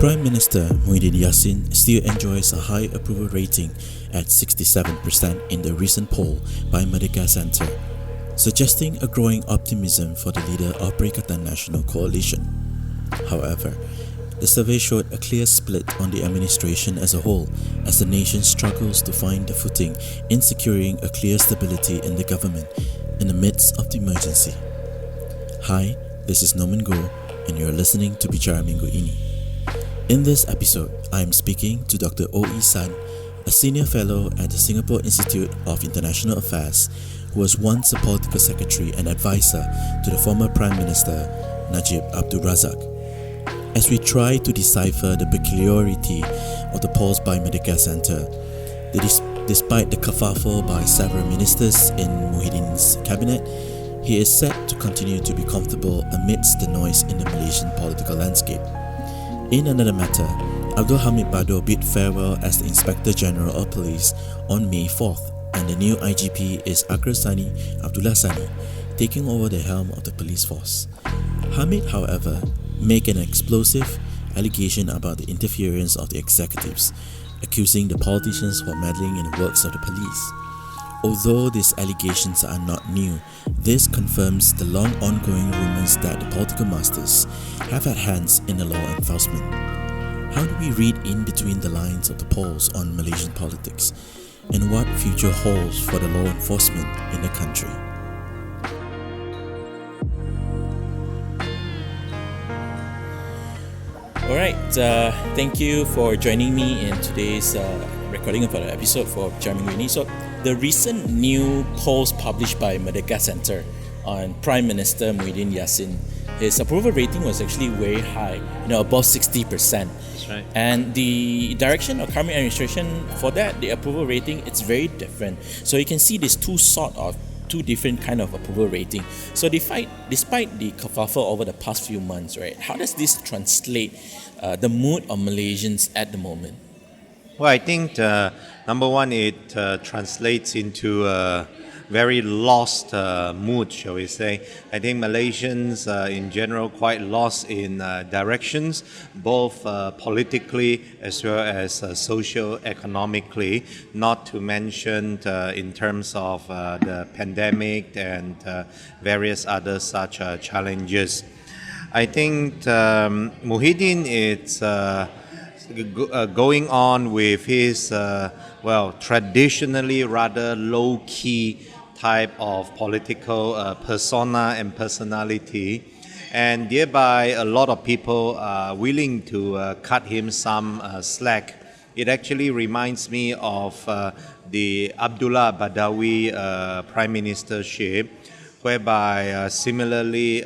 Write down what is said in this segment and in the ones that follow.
Prime Minister Muhyiddin Yassin still enjoys a high approval rating at 67% in the recent poll by Merdeka Center, suggesting a growing optimism for the leader of Perikatan Nasional coalition. However, the survey showed a clear split on the administration as a whole as the nation struggles to find the footing in securing a clear stability in the government in the midst of the emergency. Hi, this is Norman Goh and you're listening to Bicara Minggu Ini. In this episode, I am speaking to Dr. O.E. San, a senior fellow at the Singapore Institute of International Affairs, who was once a political secretary and advisor to the former Prime Minister Najib Abdul Razak. As we try to decipher the peculiarity of the polls by Merdeka Center, despite the kerfuffle by several ministers in Muhyiddin's cabinet, he is set to continue to be comfortable amidst the noise in the Malaysian political landscape. In another matter, Abdul Hamid Bado bid farewell as the Inspector General of Police on May 4th, and the new IGP is Akram Sani Abdullah Sani, taking over the helm of the police force. Hamid, however, made an explosive allegation about the interference of the executives, accusing the politicians for meddling in the works of the police. Although these allegations are not new, this confirms the long ongoing rumors that the political masters have had hands in the law enforcement. How do we read in between the lines of the polls on Malaysian politics, and what future holds for the law enforcement in the country? Alright, thank you for joining me in today's recording of an episode for Bicara Minggu Ini. So, the recent new polls published by Merdeka Center on Prime Minister Muhyiddin Yassin, his approval rating was actually very high, above 60%. That's right. And the direction of current administration for that, the approval rating, it's very different. So you can see these two different kind of approval rating. So despite the kerfuffle over the past few months, right, how does this translate the mood of Malaysians at the moment? Well, I think number one, it translates into a very lost mood, shall we say. I think Malaysians in general quite lost in directions, both politically as well as socio-economically, not to mention in terms of the pandemic and various other such challenges. I think Muhyiddin is going on with his, traditionally rather low-key type of political persona and personality, and thereby a lot of people are willing to cut him some slack. It actually reminds me of the Abdullah Badawi prime ministership, whereby similarly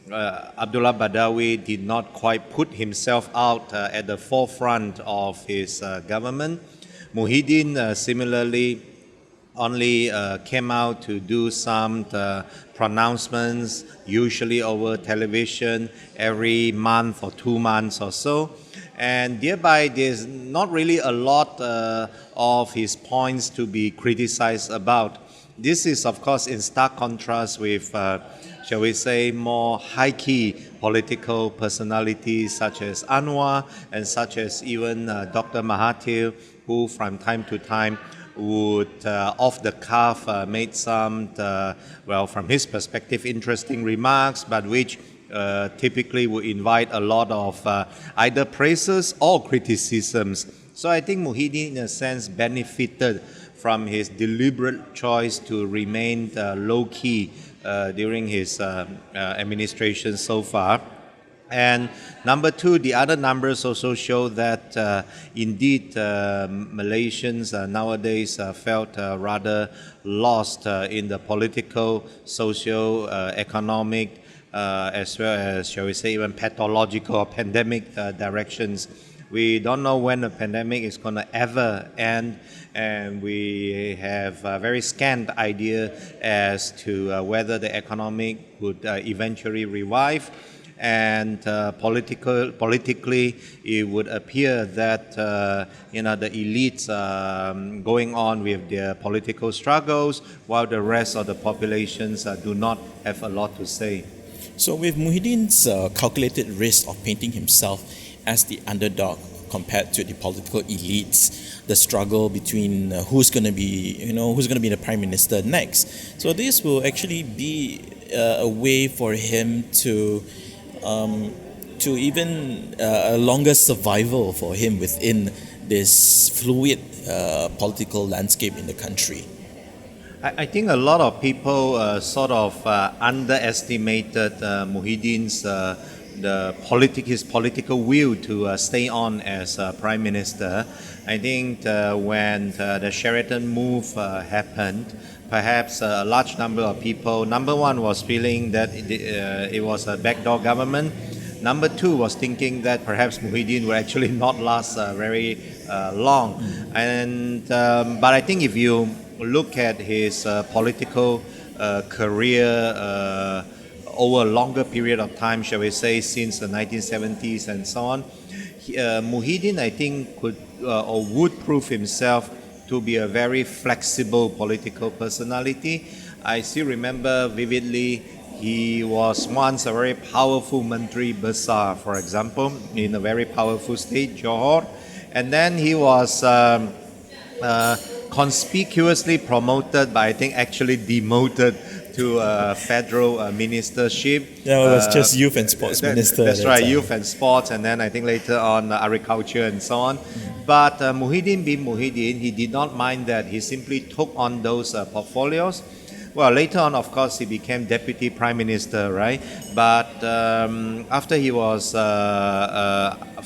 Abdullah Badawi did not quite put himself out at the forefront of his government. Muhyiddin similarly only came out to do some pronouncements, usually over television, every month or 2 months or so. And thereby there's not really a lot of his points to be criticized about. This is of course in stark contrast with shall we say, more high-key political personalities such as Anwar and such as even Dr. Mahathir, who from time to time would off the cuff make some, from his perspective, interesting remarks, but which typically would invite a lot of either praises or criticisms. So I think Muhyiddin, in a sense, benefited from his deliberate choice to remain low-key during his administration so far. And number two, the other numbers also show that indeed Malaysians nowadays felt rather lost in the political, socio-economic, as well as, shall we say, even pathological or pandemic directions. We don't know when the pandemic is going to ever end, and we have a very scant idea as to whether the economic would eventually revive. And politically, it would appear that the elites going on with their political struggles, while the rest of the populations do not have a lot to say. So with Muhyiddin's calculated risk of painting himself as the underdog compared to the political elites, the struggle between who's going to be the prime minister next. So this will actually be a way for him to even a longer survival for him within this fluid political landscape in the country. I think a lot of people underestimated Muhyiddin's his political will to stay on as prime minister. I think when the Sheraton move happened, perhaps a large number of people, number one, was feeling that it was a backdoor government. Number two was thinking that perhaps Muhyiddin will actually not last very long. But I think if you look at his political career over a longer period of time, shall we say, since the 1970s and so on, Muhyiddin, I think, could or would prove himself to be a very flexible political personality. I still remember vividly, he was once a very powerful Menteri Besar, for example, in a very powerful state, Johor. And then he was conspicuously promoted, but I think actually demoted to a federal ministership. Yeah, it was just youth and sports minister. That's right, youth and sports, and then I think later on agriculture and so on. But Muhyiddin bin Muhyiddin, he did not mind that. He simply took on those portfolios. Well, later on, of course, he became deputy prime minister, right? But after he was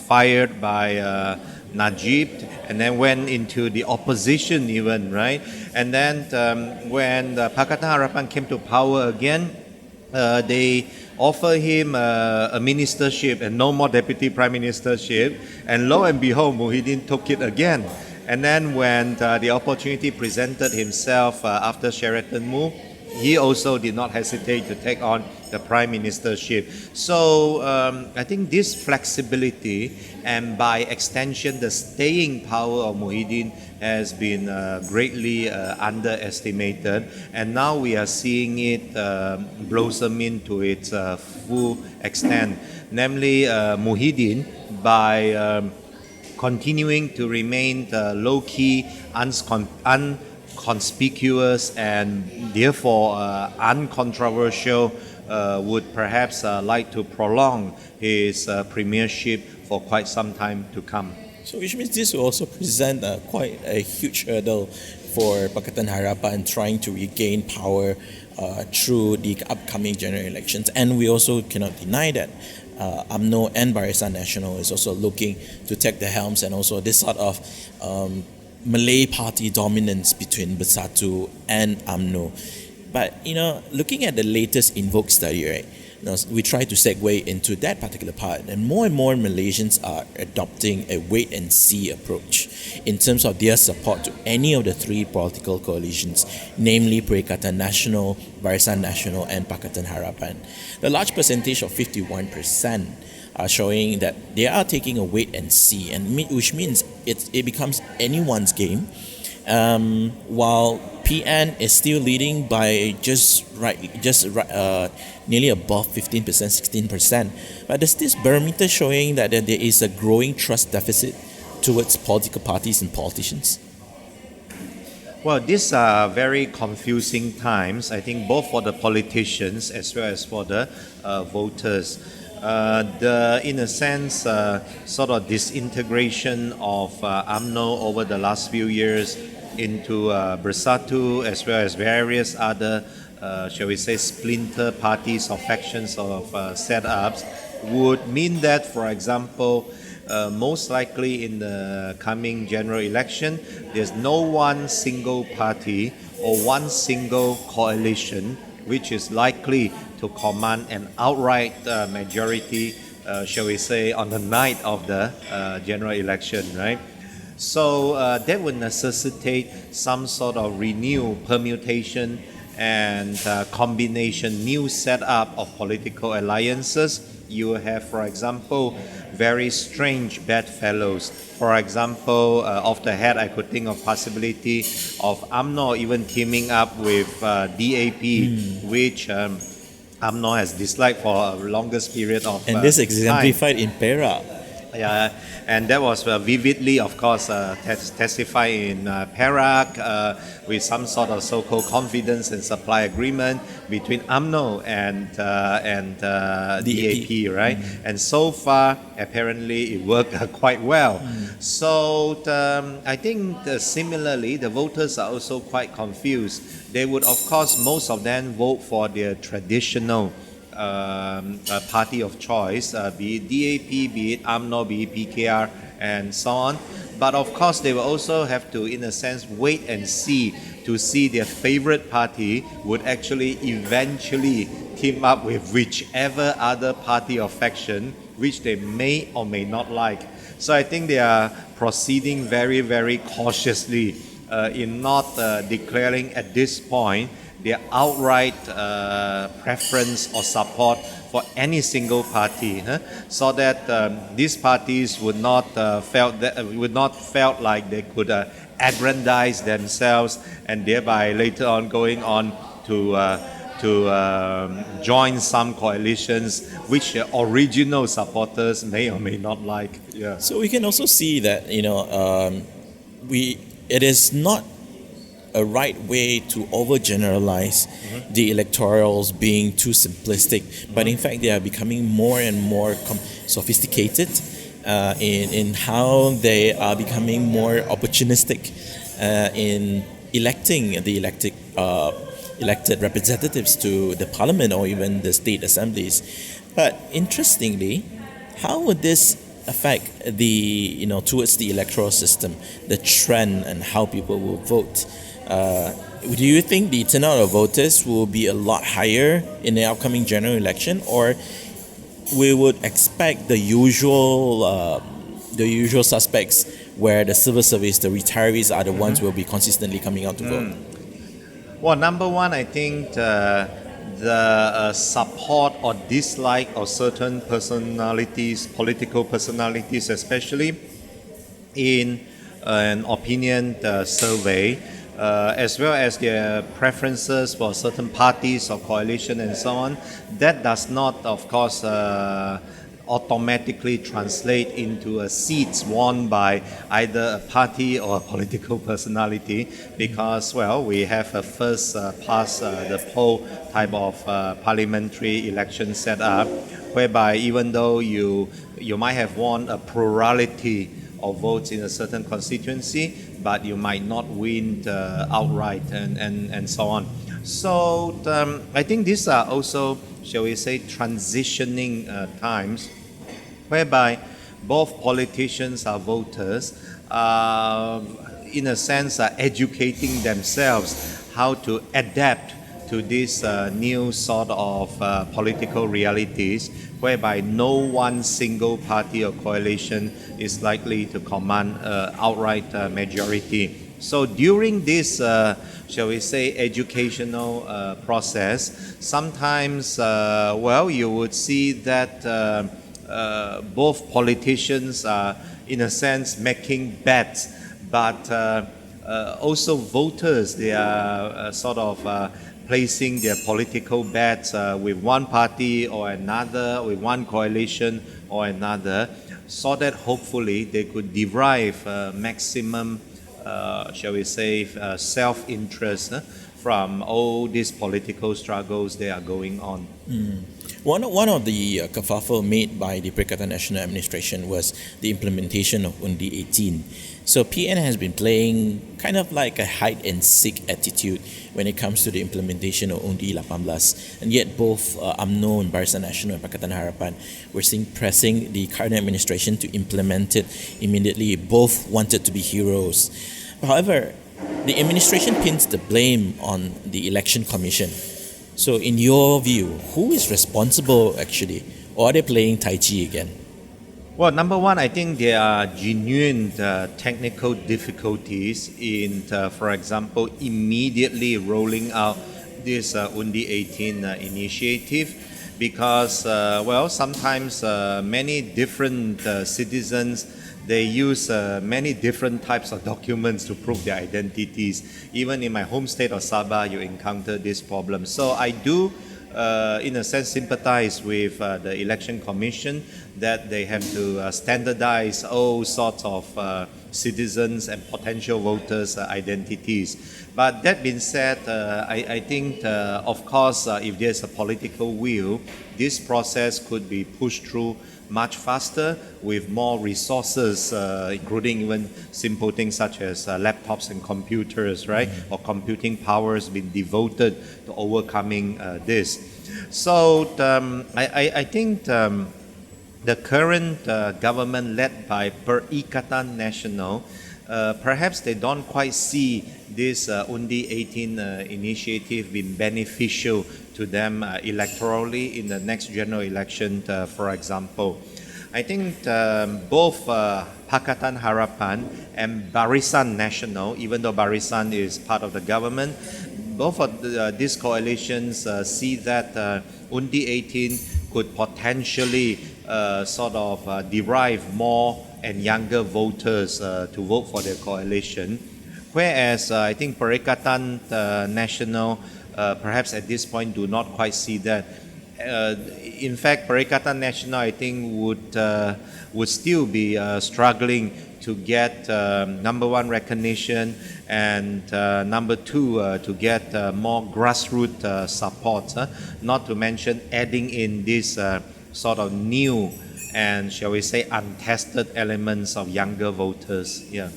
fired by Najib, and then went into the opposition even, right? And then when the Perikatan Harapan came to power again, they offered him a ministership and no more deputy prime ministership. And lo and behold, Muhyiddin took it again. And then when the opportunity presented himself after Sheraton move, he also did not hesitate to take on the prime ministership. So I think this flexibility and by extension the staying power of Muhyiddin has been greatly underestimated, and now we are seeing it blossom into its full extent. Namely, Muhyiddin, by continuing to remain low-key, unconspicuous, and therefore uncontroversial, would perhaps like to prolong his premiership for quite some time to come. So which means this will also present quite a huge hurdle for Perikatan Harapan trying to regain power through the upcoming general elections. And we also cannot deny that UMNO and Barisan Nasional is also looking to take the helms, and also this sort of Malay party dominance between Bersatu and UMNO. But looking at the latest Invoke study, right? We try to segue into that particular part, and more Malaysians are adopting a wait and see approach in terms of their support to any of the three political coalitions, namely Perikatan Nasional, Barisan Nasional, and Perikatan Harapan. The large percentage of 51% are showing that they are taking a wait and see, and which means it becomes anyone's game. While PN is still leading by nearly above 15%, 16%. But there's this barometer showing that there is a growing trust deficit towards political parties and politicians. Well, these are very confusing times, I think, both for the politicians as well as for the voters. In a sense, sort of disintegration of UMNO over the last few years into Bersatu, as well as various other, shall we say, splinter parties or factions of setups, would mean that, for example, most likely in the coming general election, there's no one single party or one single coalition which is likely to command an outright majority, shall we say, on the night of the general election, right? So that would necessitate some sort of renewed permutation and combination, new setup of political alliances. You have, for example, very strange bedfellows. For example, off the head, I could think of possibility of UMNO even teaming up with DAP, which UMNO has disliked for a longest period of and this exemplified in Perak. Yeah, and that was vividly, of course, testified in Perak with some sort of so-called confidence and supply agreement between UMNO and DAP, right? And so far, apparently, it worked quite well. So I think similarly, the voters are also quite confused. They would, of course, most of them vote for their traditional party of choice, be it DAP, be it UMNO, be it PKR, and so on. But of course, they will also have to, in a sense, wait and see to see their favorite party would actually eventually team up with whichever other party or faction which they may or may not like. So I think they are proceeding very, very cautiously in not declaring at this point their outright preference or support for any single party, so that these parties would not felt like they could aggrandize themselves and thereby later on going on to join some coalitions which their original supporters may or may not like. Yeah. So we can also see that it is not a right way to overgeneralize the electorals being too simplistic, but in fact they are becoming more and more sophisticated in how they are becoming more opportunistic in electing the elected representatives to the parliament or even the state assemblies. But interestingly, how would this affect the towards the electoral system, the trend and how people will vote? Do you think the turnout of voters will be a lot higher in the upcoming general election, or we would expect the usual suspects where the civil service, the retirees are the ones who will be consistently coming out to vote? Well, number one, I think the support or dislike of certain personalities, political personalities, especially in an opinion survey, as well as their preferences for certain parties or coalition and so on, that does not, of course, automatically translate into seats won by either a party or a political personality, because, well, we have a first past the poll type of parliamentary election set up, whereby even though you might have won a plurality of votes in a certain constituency, but you might not win outright and so on. So I think these are also, shall we say, transitioning times, whereby both politicians are voters, in a sense are educating themselves how to adapt to these new sort of political realities, whereby no one single party or coalition is likely to command outright majority. So during this, shall we say, educational process, sometimes, you would see that both politicians are, in a sense, making bets, but also voters, they are sort of placing their political bets with one party or another, with one coalition or another, so that hopefully they could derive maximum, shall we say, self-interest from all these political struggles that are going on. One of the kerfuffle made by the Perikatan Nasional administration was the implementation of Undi 18. So PN has been playing kind of like a hide-and-seek attitude when it comes to the implementation of Undi 18. And yet both UMNO and Barisan Nasional and Pakatan Harapan were pressing the current administration to implement it immediately. Both wanted to be heroes. However, the administration pins the blame on the election commission. So in your view, who is responsible actually? Or are they playing Tai Chi again? Well, number one, I think there are genuine technical difficulties in, for example, immediately rolling out this Undi 18 initiative, because, sometimes many different citizens, they use many different types of documents to prove their identities. Even in my home state of Sabah, you encounter this problem. So I do in a sense, sympathize with the election commission that they have to standardize all sorts of citizens and potential voters' identities. But that being said, I think, of course, if there's a political will, this process could be pushed through much faster with more resources, including even simple things such as laptops and computers, right? Or computing powers being devoted to overcoming this. So I think the current government led by Perikatan Nasional, perhaps they don't quite see this Undi 18 initiative being beneficial to them electorally in the next general election, for example. I think both Pakatan Harapan and Barisan Nasional, even though Barisan is part of the government, both of these coalitions see that Undi 18 could potentially sort of derive more and younger voters to vote for their coalition. Whereas I think Perikatan Nasional perhaps at this point do not quite see that. In fact, Perikatan Nasional I think would still be struggling to get number one, recognition, and number two, to get more grassroots support, not to mention adding in this sort of new and, shall we say, untested elements of younger voters. Yeah.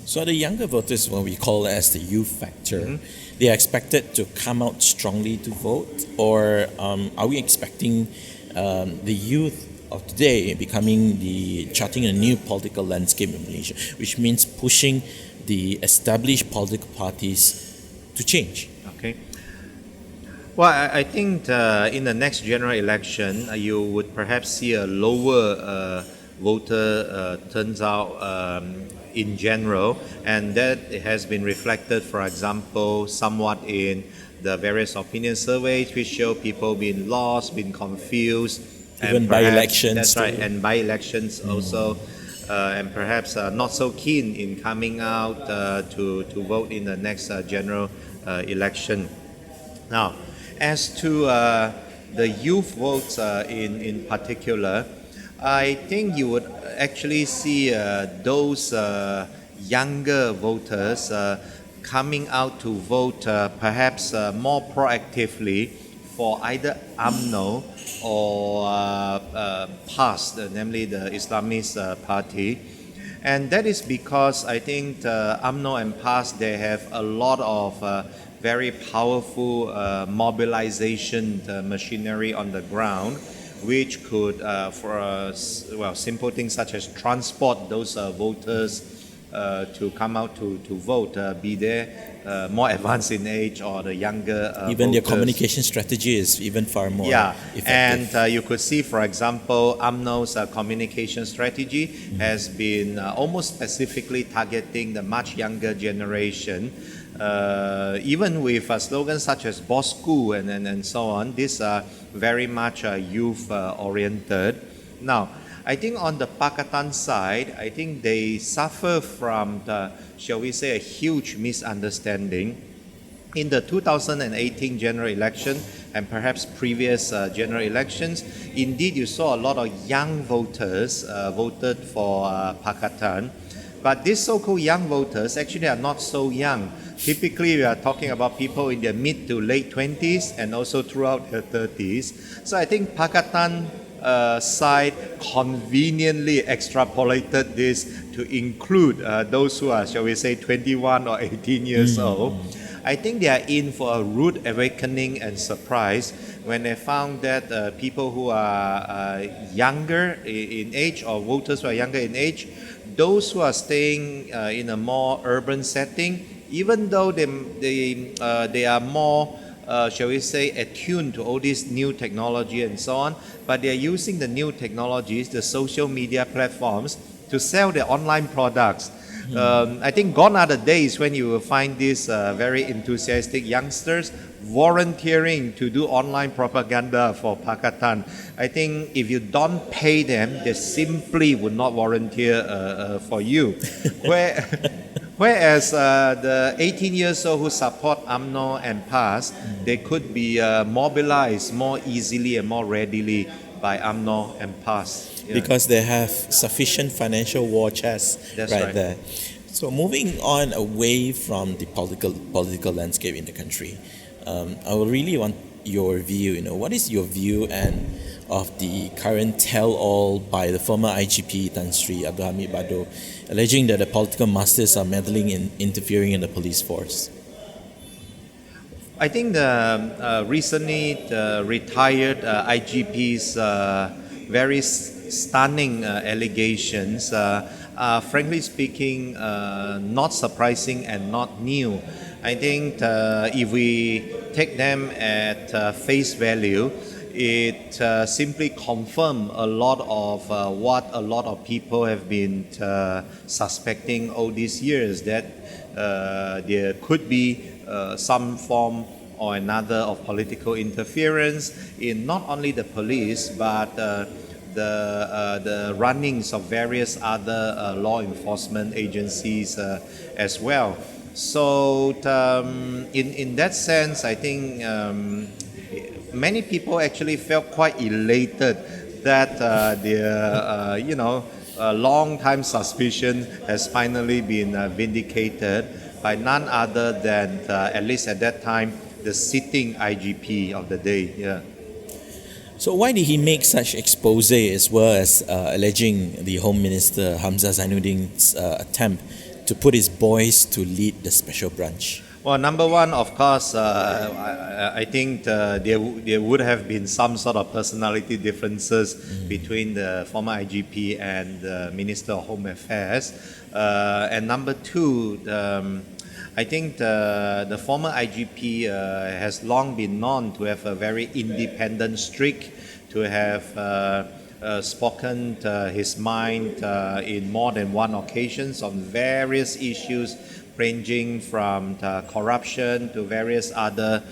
So the younger voters, what we call as the youth factor, they are expected to come out strongly to vote, or are we expecting the youth of today charting a new political landscape in Malaysia, which means pushing the established political parties to change? Okay. Well, I think in the next general election, you would perhaps see a lower voter turnout in general, and that has been reflected, for example, somewhat in the various opinion surveys, which show people being lost, being confused. Even by-elections. That's right, and by-elections also, and perhaps not so keen in coming out to vote in the next general election. Now, as to the youth votes in particular, I think you would actually see those younger voters coming out to vote perhaps more proactively for either UMNO or PAS, namely the Islamist party. And that is because I think UMNO and PAS, they have a lot of very powerful mobilization machinery on the ground, which could, for simple things such as transport those voters to come out to vote, be there more advanced in age or the younger even voters. their communication strategy is even far more effective. And you could see, for example, UMNO's communication strategy has been almost specifically targeting the much younger generation. Even with slogans such as Boss School and so on, these are very much youth oriented. Now, I think on the Pakatan side, I think they suffer from the, shall we say, a huge misunderstanding. In the 2018 general election and perhaps previous general elections, indeed you saw a lot of young voters voted for Pakatan. But these so-called young voters actually are not so young. Typically, we are talking about people in their mid to late 20s and also throughout their 30s. So I think Pakatan side conveniently extrapolated this to include those who are, shall we say, 21 or 18 years old. I think they are in for a rude awakening and surprise when they found that people who are younger in age, or voters who are younger in age, those who are staying in a more urban setting, even though they are more, shall we say, attuned to all this new technology and so on, but they are using the new technologies, the social media platforms, to sell their online products. I think gone are the days when you will find these very enthusiastic youngsters volunteering to do online propaganda for Pakatan. I think if you don't Whereas the 18 years old who support UMNO and PAS, they could be mobilized more easily and more readily by UMNO and PAS. Yeah. Because they have sufficient financial war chest That's right right. there. So moving on away from the political landscape in the country, I would really want your view. What is your view and of the current tell-all by the former IGP Tan Sri Abdul Hamid Bado, alleging that the political masters are meddling in interfering in the police force? I think recently the retired IGP's very stunning allegations are, frankly speaking, not surprising and not new. I think if we take them at face value, it simply confirms a lot of what a lot of people have been suspecting all these years, that there could be some form or another of political interference in not only the police but the runnings of various other law enforcement agencies as well. So in that sense, I think many people actually felt quite elated that their long-time suspicion has finally been vindicated by none other than, at least at that time, the sitting IGP of the day. Yeah. So why did he make such expose as well as alleging the Home Minister Hamzah Zainuddin's attempt to put his boys to lead the special branch? Well, number one, of course, I think there would have been some sort of personality differences between the former IGP and the Minister of Home Affairs. And number two, I think the former IGP has long been known to have a very independent streak, to have spoken his mind in more than one occasions on various issues, ranging from corruption to various other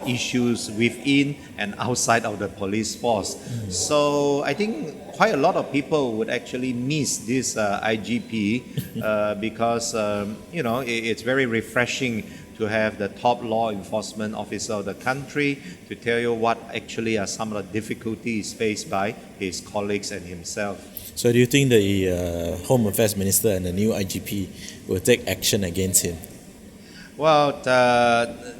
issues within and outside of the police force. So I think quite a lot of people would actually miss this IGP because it's very refreshing to have the top law enforcement officer of the country to tell you what actually are some of the difficulties faced by his colleagues and himself. So do you think the Home Affairs Minister and the new IGP will take action against him? Well,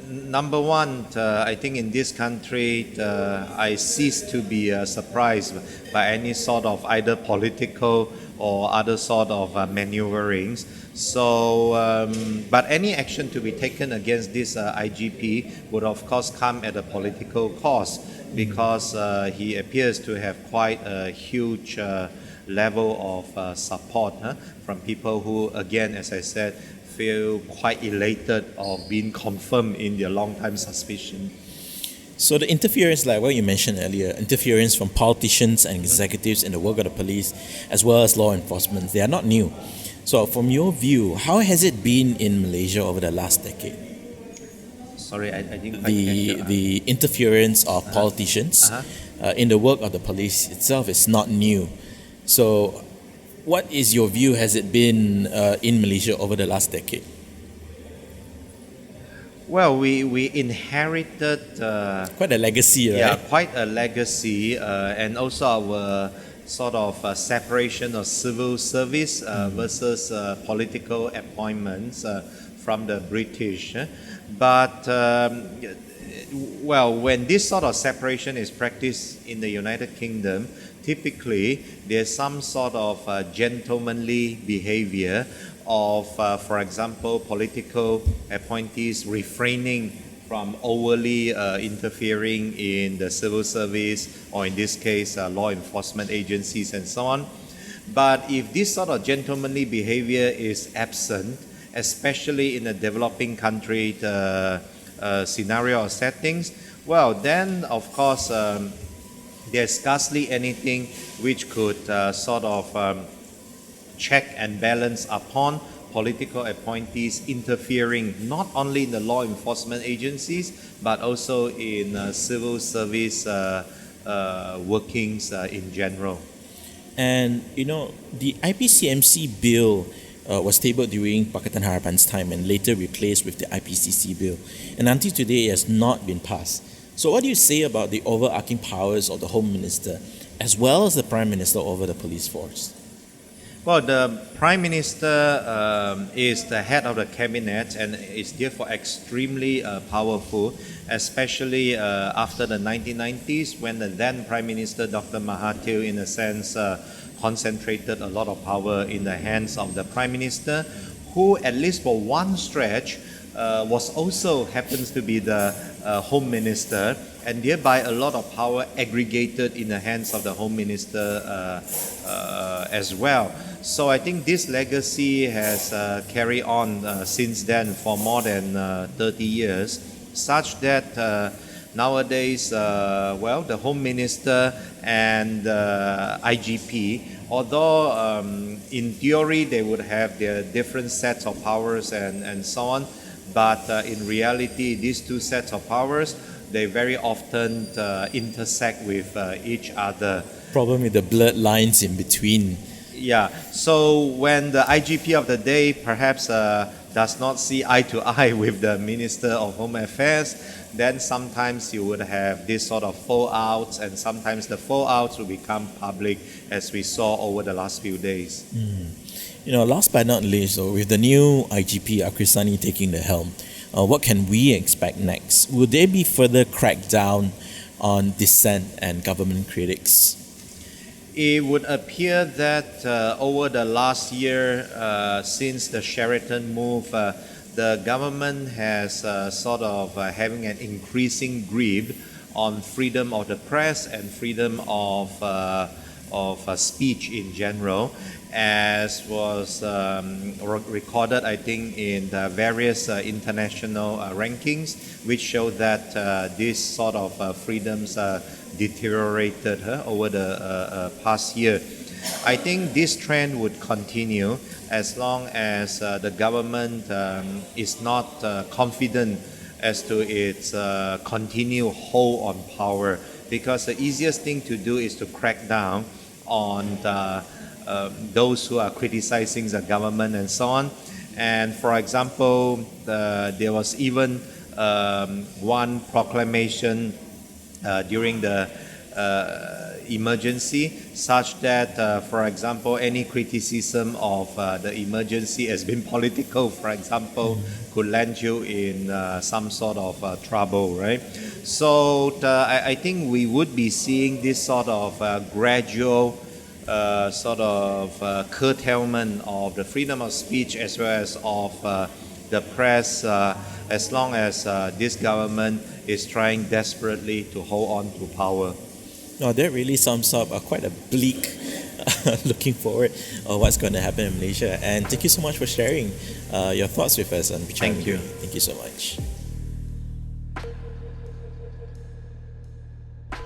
number one, I think in this country, I cease to be surprised by any sort of either political or other sort of maneuverings. So, but any action to be taken against this IGP would of course come at a political cost, because he appears to have quite a huge level of support from people who, again, as I said, feel quite elated of being confirmed in their long-time suspicion. So the interference, like what you mentioned earlier, interference from politicians and executives in the work of the police, as well as law enforcement, they are not new. So from your view, how has it been in Malaysia over the last decade? Sorry, I didn't quite catch The interference of politicians in the work of the police itself is not new. So what is your view? Has it been in Malaysia over the last decade? Well, we inherited quite a legacy, right? Yeah, quite a legacy, and also our sort of separation of civil service versus political appointments from the British. But well, when this sort of separation is practiced in the United Kingdom, typically there's some sort of gentlemanly behavior of, for example, political appointees refraining from overly interfering in the civil service, or in this case, law enforcement agencies and so on. But if this sort of gentlemanly behavior is absent, especially in a developing country scenario or settings, well, then of course there's scarcely anything which could sort of check and balance upon political appointees interfering not only in the law enforcement agencies but also in civil service workings in general. And the IPCMC bill was tabled during Pakatan Harapan's time and later replaced with the IPCC bill. And until today, it has not been passed. So what do you say about the overarching powers of the Home Minister as well as the Prime Minister over the police force? Well, the Prime Minister is the head of the cabinet and is therefore extremely powerful, especially after the 1990s when the then Prime Minister Dr. Mahathir, in a sense, concentrated a lot of power in the hands of the Prime Minister, who at least for one stretch was also happens to be the Home Minister, and thereby a lot of power aggregated in the hands of the Home Minister as well. So I think this legacy has carried on since then for more than 30 years, such that nowadays, the Home Minister and IGP, although in theory they would have their different sets of powers and so on, but in reality these two sets of powers, they very often intersect with each other. Problem with the blurred lines in between. Yeah, so when the IGP of the day perhaps does not see eye to eye with the Minister of Home Affairs, then sometimes you would have this sort of fallouts, and sometimes the fallouts will become public, as we saw over the last few days. Last but not least, with the new IGP Akrisani taking the helm, what can we expect next? Will there be further crackdown on dissent and government critics? It would appear that over the last year, since the Sheraton move, the government has having an increasing grip on freedom of the press and freedom of speech in general, as was recorded, I think, in the various international rankings, which show that these sort of freedoms deteriorated over the past year. I think this trend would continue as long as the government is not confident as to its continued hold on power, because the easiest thing to do is to crack down on those who are criticizing the government and so on. And for example, there was even one proclamation during the emergency, such that, for example, any criticism of the emergency has been political, for example, could land you in some sort of trouble, right? So I think we would be seeing this sort of gradual curtailment of the freedom of speech as well as of the press, as long as this government is trying desperately to hold on to power. That really sums up quite a bleak looking forward of what's going to happen in Malaysia. And thank you so much for sharing your thoughts with us on Bicara Thank you. Thank you so much.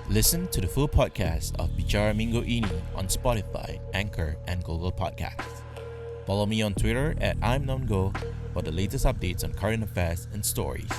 Listen to the full podcast of Bicara Minggu Ini on Spotify, Anchor, and Google Podcasts. Follow me on Twitter at I'mNonGo for the latest updates on current affairs and stories.